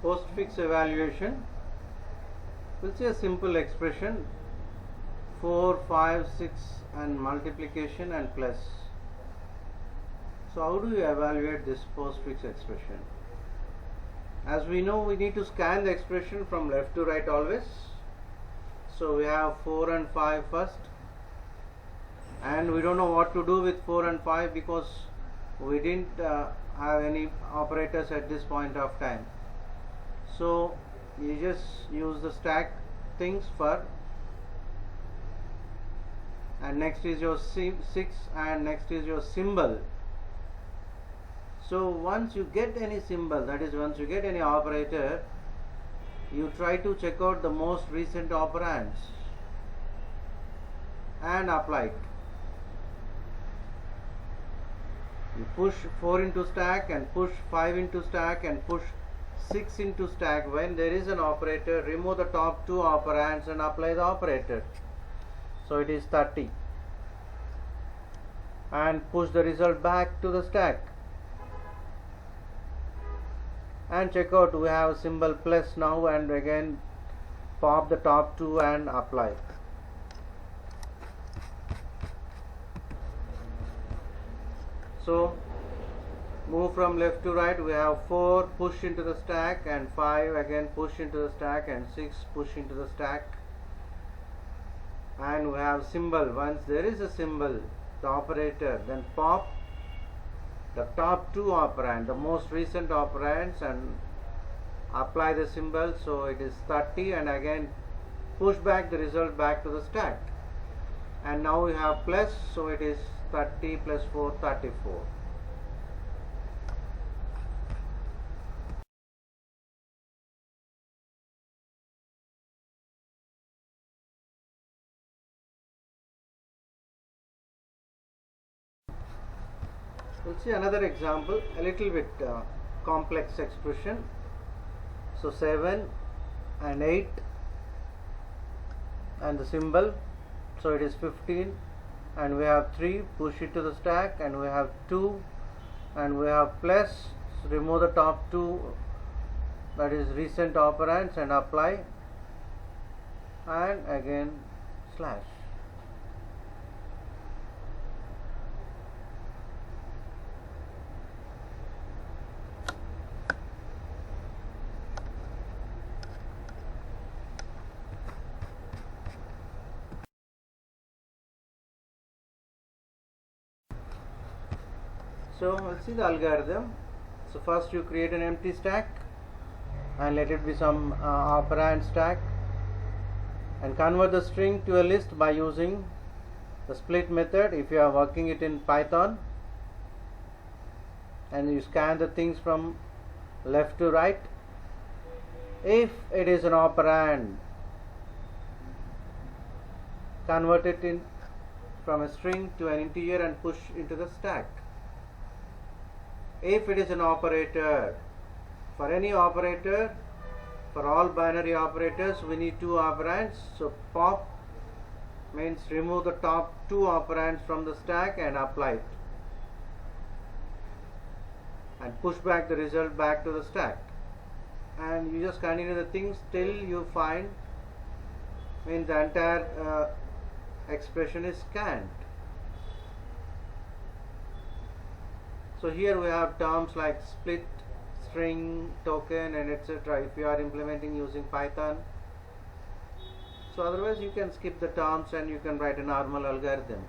Postfix evaluation. We'll see a simple expression 4, 5, 6 and multiplication and plus. So how do you evaluate this postfix expression? As we know, we need to scan the expression from left to right always. So we have 4 and 5 first, and we don't know what to do with 4 and 5 because we didn't have any operators at this point of time. So you just use the stack things for, and next is your 6 and next is your symbol. So once you get any symbol, that is once you get any operator, you try to check out the most recent operands and apply it. You push 4 into stack and push 5 into stack and push 6 into stack. When there is an operator, remove the top 2 operands and apply the operator. So it is 30. And push the result back to the stack. And check out, we have symbol plus now, and again pop the top 2 and apply. So move from left to right. We have 4 push into the stack and 5 again push into the stack and 6 push into the stack, and we have symbol. Once there is a symbol, the operator, then pop the top 2 operand, the most recent operands, and apply the symbol. So it is 30, and again push back the result back to the stack, and now we have plus, so it is 30 plus 4, 34. We'll see another example, a little bit complex expression. So 7 and 8 and the symbol, so it is 15, and we have 3, push it to the stack, and we have 2 and we have plus. So remove the top 2, that is recent operands, and apply, and again slash. So let's see the algorithm. So first you create an empty stack and let it be some operand stack, and convert the string to a list by using the split method if you are working it in Python, and you scan the things from left to right. If it is an operand, convert it in from a string to an integer and push into the stack. If it is an operator, for any operator, for all binary operators we need 2 operands. So pop means remove the top 2 operands from the stack and apply it, and push back the result back to the stack, and you just continue the things till you find, means the entire expression is scanned. So here we have terms like split, string, token, and etc. if you are implementing using Python. So otherwise you can skip the terms and you can write a normal algorithm.